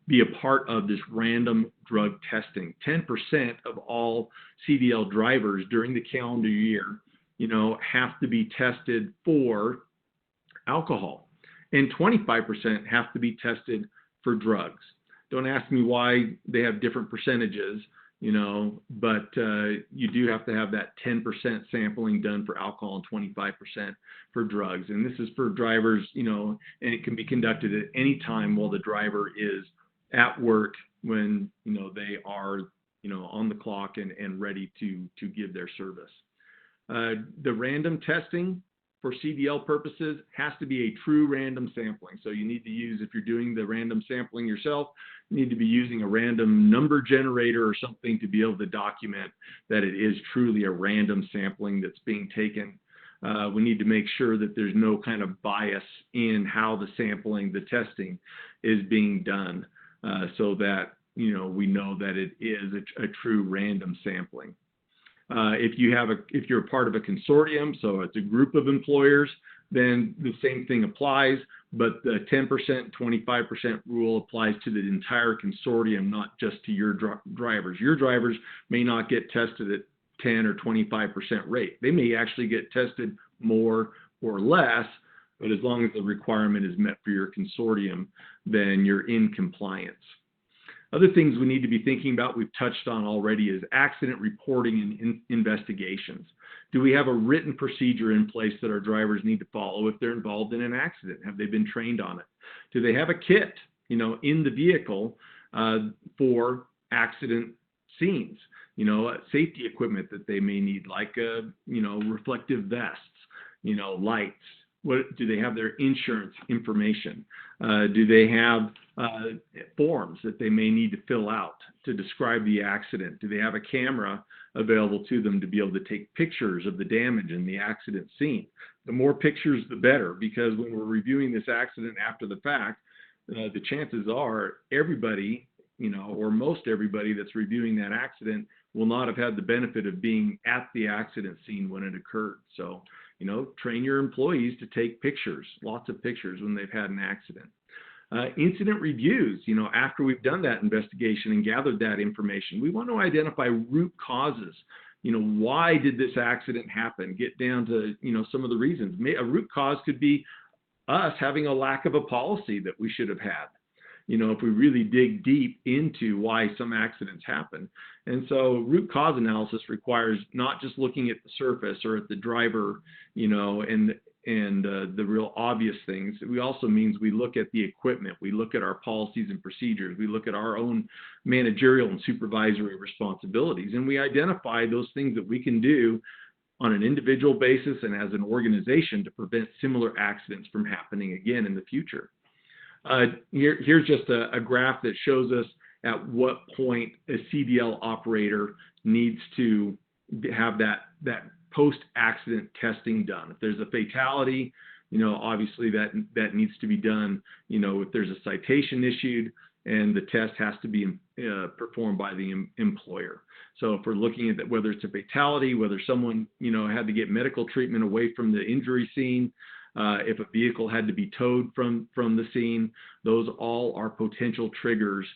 be a part of this random drug testing. 10% of all CDL drivers during the calendar year, have to be tested for alcohol. and 25% have to be tested for drugs. Don't ask me why they have different percentages, but you do have to have that 10% sampling done for alcohol and 25% for drugs. And this is for drivers, and it can be conducted at any time while the driver is at work when, they are, on the clock and ready to give their service. The random testing for CDL purposes has to be a true random sampling. So you need to use, if you're doing the random sampling yourself, you need to be using a random number generator or something to be able to document that it is truly a random sampling that's being taken. We need to make sure that there's no kind of bias in how the sampling, the testing is being done, so that, we know that it is a true random sampling. If you're a part of a consortium, so it's a group of employers, then the same thing applies, but the 10%, 25% rule applies to the entire consortium, not just to your drivers. Your drivers may not get tested at 10 or 25% rate. They may actually get tested more or less, but as long as the requirement is met for your consortium, then you're in compliance. Other things we need to be thinking about, we've touched on already, is accident reporting and investigations. Do we have a written procedure in place that our drivers need to follow if they're involved in an accident? Have they been trained on it? Do they have a kit, in the vehicle for accident scenes? Safety equipment that they may need, like, reflective vests, lights. Do they have their insurance information? Do they have forms that they may need to fill out to describe the accident? Do they have a camera available to them to be able to take pictures of the damage in the accident scene? The more pictures, the better, because when we're reviewing this accident after the fact, the chances are everybody, or most everybody that's reviewing that accident will not have had the benefit of being at the accident scene when it occurred. So, train your employees to take pictures, lots of pictures when they've had an accident. Incident reviews, after we've done that investigation and gathered that information, we want to identify root causes. Why did this accident happen? Get down to, some of the reasons. A root cause could be us having a lack of a policy that we should have had. If we really dig deep into why some accidents happen. And so root cause analysis requires not just looking at the surface or at the driver, and the real obvious things. It also means we look at the equipment, we look at our policies and procedures, we look at our own managerial and supervisory responsibilities, and we identify those things that we can do on an individual basis and as an organization to prevent similar accidents from happening again in the future. Here's just a graph that shows us at what point a CDL operator needs to have that post-accident testing done. If there's a fatality, obviously that needs to be done. If there's a citation issued, and the test has to be performed by the employer. So if we're looking at that, whether it's a fatality, whether someone had to get medical treatment away from the injury scene, if a vehicle had to be towed from the scene, those all are potential triggers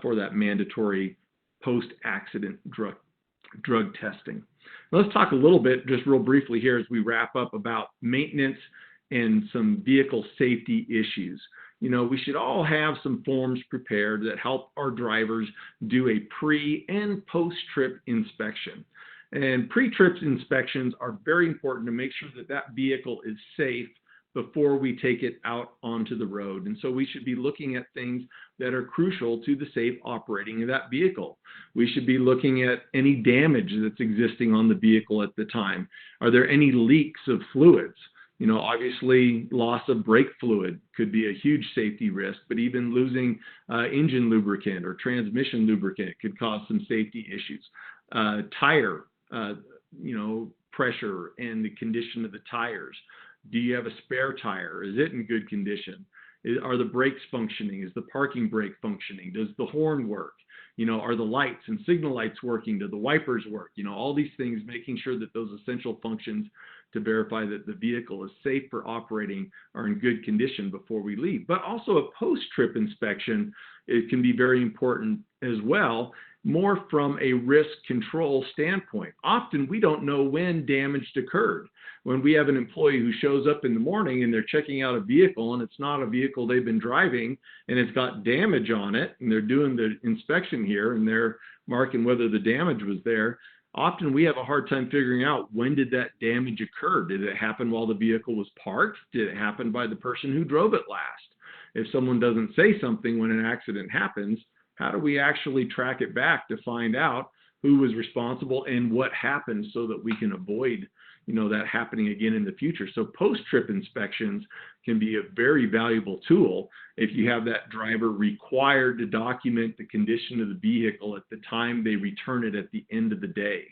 for that mandatory post-accident drug testing. Now, let's talk a little bit, just real briefly here as we wrap up, about maintenance and some vehicle safety issues. We should all have some forms prepared that help our drivers do a pre- and post-trip inspection. And pre-trip inspections are very important to make sure that that vehicle is safe before we take it out onto the road. And so we should be looking at things that are crucial to the safe operating of that vehicle. We should be looking at any damage that's existing on the vehicle at the time. Are there any leaks of fluids? Obviously, loss of brake fluid could be a huge safety risk, but even losing engine lubricant or transmission lubricant could cause some safety issues. Tire, pressure and the condition of the tires. Do you have a spare tire? Is it in good condition? Are the brakes functioning? Is the parking brake functioning? Does the horn work? Are the lights and signal lights working? Do the wipers work? All these things, making sure that those essential functions to verify that the vehicle is safe for operating are in good condition before we leave. But also a post-trip inspection, it can be very important as well. more from a risk control standpoint. Often we don't know when damage occurred. When we have an employee who shows up in the morning and they're checking out a vehicle and it's not a vehicle they've been driving and it's got damage on it, and they're doing the inspection here and they're marking whether the damage was there, often we have a hard time figuring out, when did that damage occur? Did it happen while the vehicle was parked? Did it happen by the person who drove it last? If someone doesn't say something when an accident happens, how do we actually track it back to find out who was responsible and what happened so that we can avoid, that happening again in the future? So post-trip inspections can be a very valuable tool if you have that driver required to document the condition of the vehicle at the time they return it at the end of the day.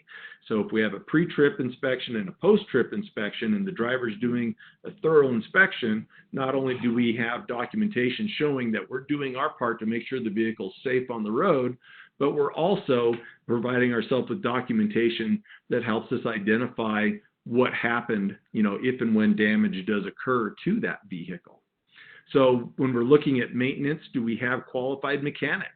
So if we have a pre-trip inspection and a post-trip inspection and the driver's doing a thorough inspection, not only do we have documentation showing that we're doing our part to make sure the vehicle's safe on the road, but we're also providing ourselves with documentation that helps us identify what happened, if and when damage does occur to that vehicle. So when we're looking at maintenance, do we have qualified mechanics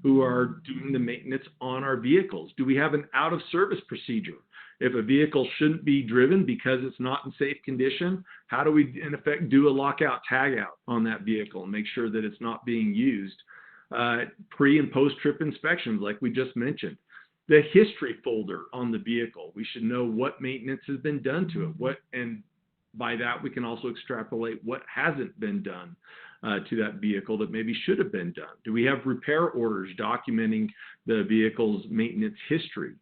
who are doing the maintenance on our vehicles? Do we have an out of service procedure? If a vehicle shouldn't be driven because it's not in safe condition, how do we in effect do a lockout tagout on that vehicle and make sure that it's not being used? Pre and post trip inspections, like we just mentioned. The history folder on the vehicle, we should know what maintenance has been done to it, and by that we can also extrapolate what hasn't been done to that vehicle that maybe should have been done. Do we have repair orders documenting the vehicle's maintenance history?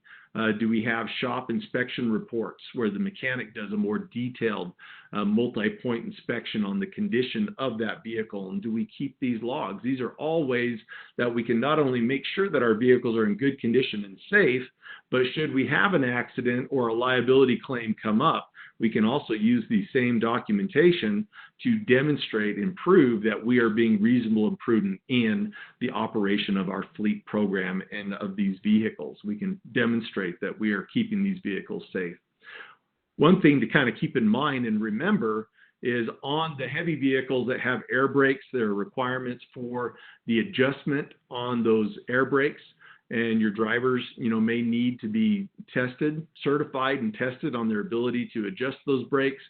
Do we have shop inspection reports where the mechanic does a more detailed multi-point inspection on the condition of that vehicle? And do we keep these logs? These are all ways that we can not only make sure that our vehicles are in good condition and safe, but should we have an accident or a liability claim come up, we can also use the same documentation to demonstrate and prove that we are being reasonable and prudent in the operation of our fleet program and of these vehicles. We can demonstrate that we are keeping these vehicles safe. One thing to kind of keep in mind and remember is on the heavy vehicles that have air brakes, there are requirements for the adjustment on those air brakes. And your drivers, may need to be tested, certified and tested on their ability to adjust those brakes.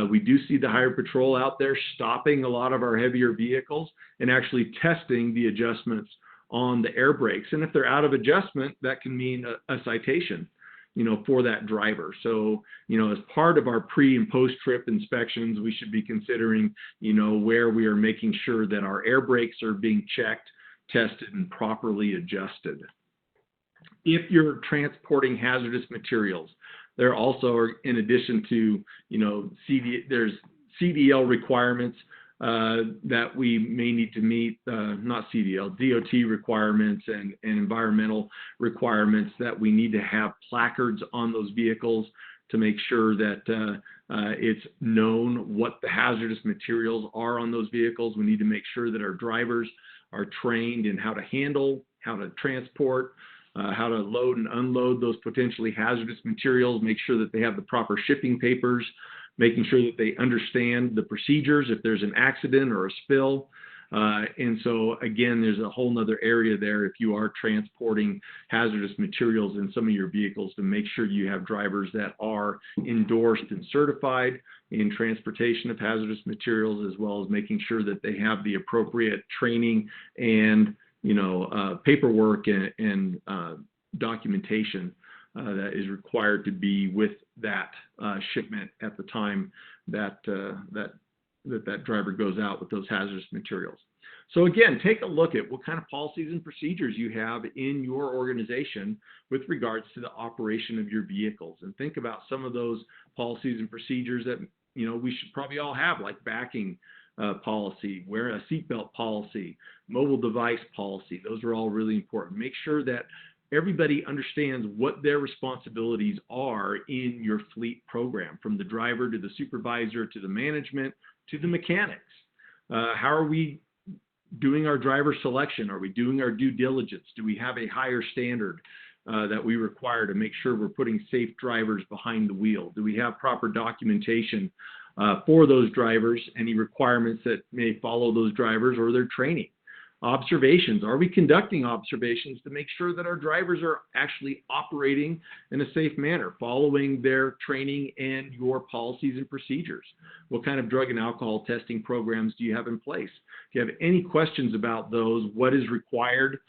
We do see the Highway Patrol out there stopping a lot of our heavier vehicles and actually testing the adjustments on the air brakes. And if they're out of adjustment, that can mean a citation, for that driver. So, as part of our pre and post trip inspections, we should be considering, where we are making sure that our air brakes are being checked, tested, and properly adjusted. If you're transporting hazardous materials, there also are, in addition to, there's CDL requirements that we may need to meet, not CDL, DOT requirements and environmental requirements that we need to have placards on those vehicles to make sure that it's known what the hazardous materials are on those vehicles. We need to make sure that our drivers are trained in how to handle, how to transport, how to load and unload those potentially hazardous materials, make sure that they have the proper shipping papers, making sure that they understand the procedures if there's an accident or a spill. And so, again, there's a whole nother area there if you are transporting hazardous materials in some of your vehicles to make sure you have drivers that are endorsed and certified in transportation of hazardous materials, as well as making sure that they have the appropriate training and, paperwork and documentation that is required to be with that shipment at the time that that driver goes out with those hazardous materials. So again, take a look at what kind of policies and procedures you have in your organization with regards to the operation of your vehicles, and think about some of those policies and procedures that we should probably all have, like backing policy, wear a seatbelt policy, mobile device policy. Those are all really important. Make sure that everybody understands what their responsibilities are in your fleet program, from the driver to the supervisor to the management to the mechanics. How are we doing our driver selection? Are we doing our due diligence? Do we have a higher standard that we require to make sure we're putting safe drivers behind the wheel? Do we have proper documentation for those drivers, any requirements that may follow those drivers or their training? Observations. Are we conducting observations to make sure that our drivers are actually operating in a safe manner, following their training and your policies and procedures? What kind of drug and alcohol testing programs do you have in place? If you have any questions about those, what is required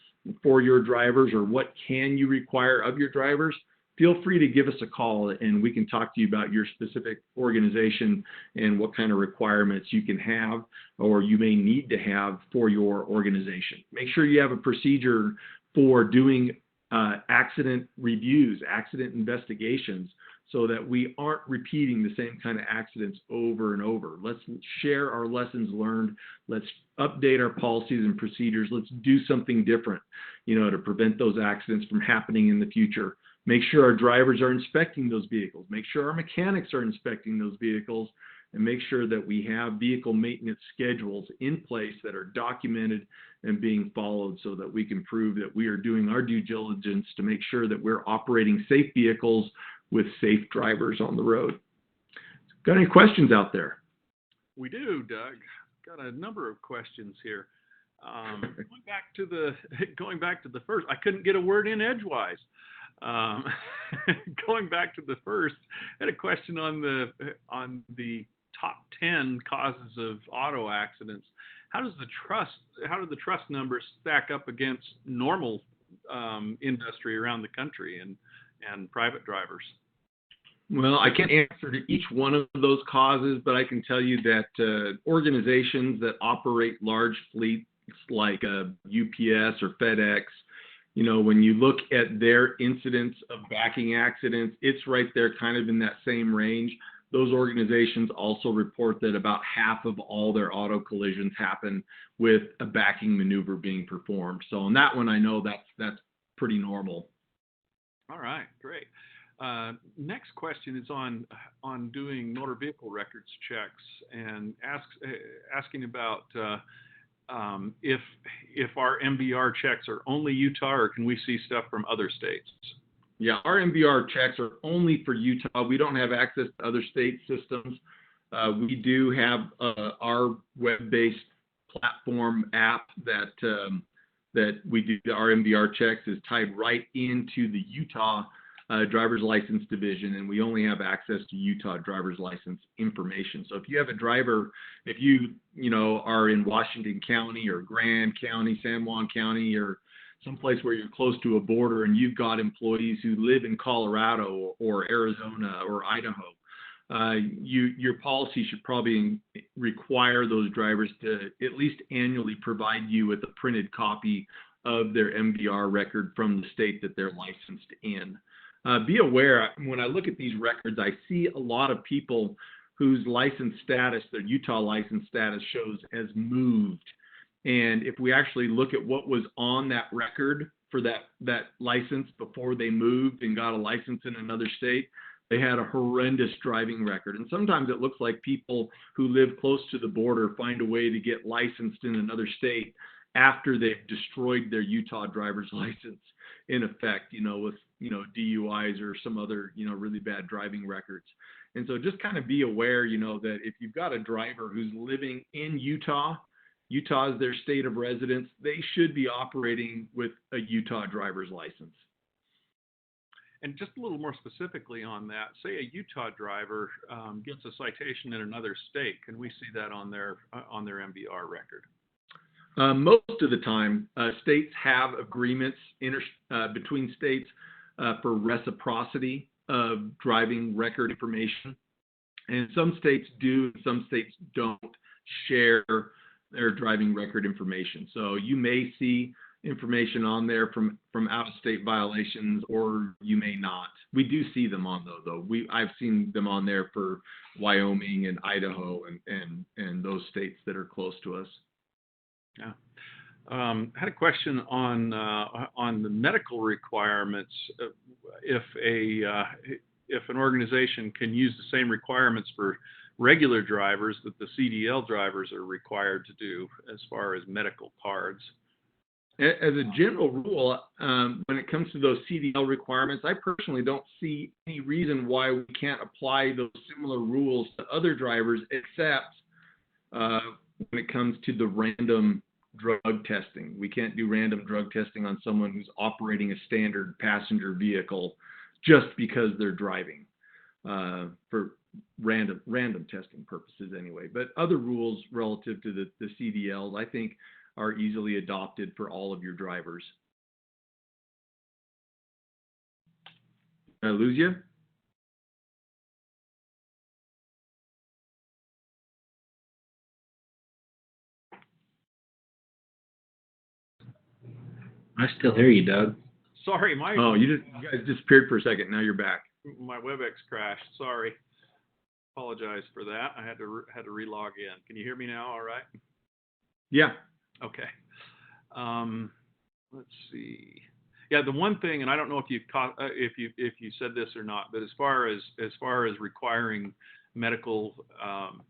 for your drivers, or what can you require of your drivers, feel free to give us a call and we can talk to you about your specific organization and what kind of requirements you can have or you may need to have for your organization. Make sure you have a procedure for doing accident reviews, accident investigations, so that we aren't repeating the same kind of accidents over and over. Let's share our lessons learned. Let's update our policies and procedures. Let's do something different, to prevent those accidents from happening in the future. Make sure our drivers are inspecting those vehicles. Make sure our mechanics are inspecting those vehicles, and make sure that we have vehicle maintenance schedules in place that are documented and being followed, so that we can prove that we are doing our due diligence to make sure that we're operating safe vehicles with safe drivers on the road. Got any questions out there? We do, Doug. Got a number of questions here. Going back to the first, I couldn't get a word in edgewise. Going back to the first, I had a question on the top 10 causes of auto accidents. How do the trust numbers stack up against normal industry around the country and private drivers? Well, I can't answer to each one of those causes, but I can tell you that organizations that operate large fleets like UPS or FedEx, when you look at their incidence of backing accidents, it's right there kind of in that same range. Those organizations also report that about half of all their auto collisions happen with a backing maneuver being performed. So on that one, I know that's pretty normal. All right, great. Next question is on doing motor vehicle records checks, and asking about if our MVR checks are only Utah, or can we see stuff from other states? Yeah, our MVR checks are only for Utah. We don't have access to other state systems. We do have our web-based platform app that we do our MVR checks is tied right into the Utah driver's license division, and we only have access to Utah driver's license information. So if you have a driver, if you are in Washington County or Grand County, San Juan County, or someplace where you're close to a border, and you've got employees who live in Colorado or Arizona or Idaho, your policy should probably require those drivers to at least annually provide you with a printed copy of their MVR record from the state that they're licensed in. Be aware, when I look at these records, I see a lot of people whose license status, their Utah license status, shows as moved. And if we actually look at what was on that record for that license before they moved and got a license in another state, they had a horrendous driving record. And sometimes it looks like people who live close to the border find a way to get licensed in another state after they've destroyed their Utah driver's license, in effect, with DUIs or some other, really bad driving records. And so just kind of be aware, that if you've got a driver who's living in Utah is their state of residence, they should be operating with a Utah driver's license. And just a little more specifically on that, say a Utah driver gets a citation in another state, can we see that on their MVR record? Most of the time, states have agreements between states for reciprocity of driving record information. And some states do, and some states don't share their driving record information. So you may see information on there from out-of-state violations, or you may not. We do see them on though. I've seen them on there for Wyoming and Idaho and those states that are close to us. Yeah. Had a question on the medical requirements. If an organization can use the same requirements for regular drivers that the CDL drivers are required to do as far as medical cards. As a general rule, when it comes to those CDL requirements, I personally don't see any reason why we can't apply those similar rules to other drivers, except when it comes to the random drug testing. We can't do random drug testing on someone who's operating a standard passenger vehicle just because they're driving, for random testing purposes anyway. But other rules relative to the CDLs, I think, are easily adopted for all of your drivers. Did I lose you? I still hear you, Doug. Sorry, you guys disappeared for a second. Now you're back. my WebEx crashed. Sorry. Apologize for that. I had to relog in. Can you hear me now? All right. Yeah. Okay. Let's see. Yeah, the one thing, and I don't know if you said this or not, but as far as requiring medical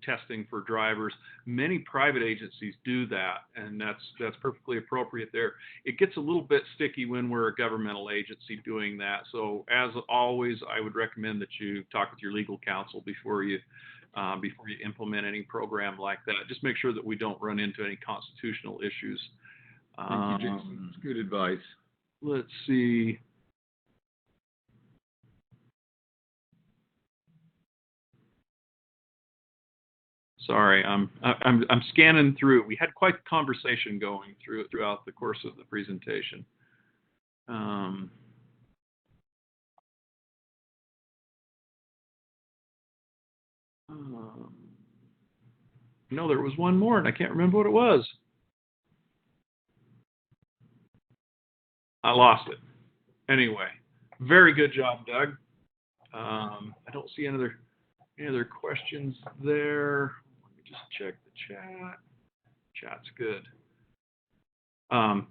testing for drivers, many private agencies do that, and that's perfectly appropriate there. It gets a little bit sticky when we're a governmental agency doing that. So as always, I would recommend that you talk with your legal counsel before you implement any program like that. Just make sure that we don't run into any constitutional issues. Thank you, Jason. That's good advice. Let's see. Sorry, I'm scanning through. We had quite the conversation going throughout the course of the presentation. No, there was one more, and I can't remember what it was. I lost it. Anyway, very good job, Doug. I don't see any other questions there. Let me just check the chat. Chat's good.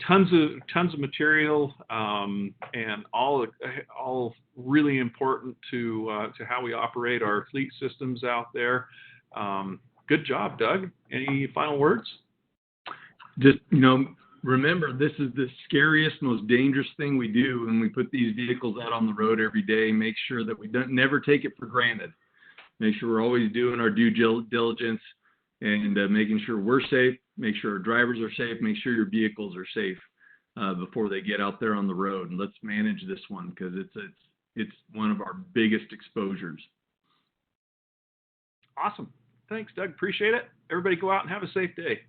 Tons of material, and all really important to how we operate our fleet systems out there. Good job, Doug. Any final words? Just, remember, this is the scariest, most dangerous thing we do when we put these vehicles out on the road every day. Make sure that we never take it for granted. Make sure we're always doing our due diligence and making sure we're safe, make sure our drivers are safe, make sure your vehicles are safe before they get out there on the road. And let's manage this one because it's one of our biggest exposures. Awesome. Thanks, Doug. Appreciate it. Everybody go out and have a safe day.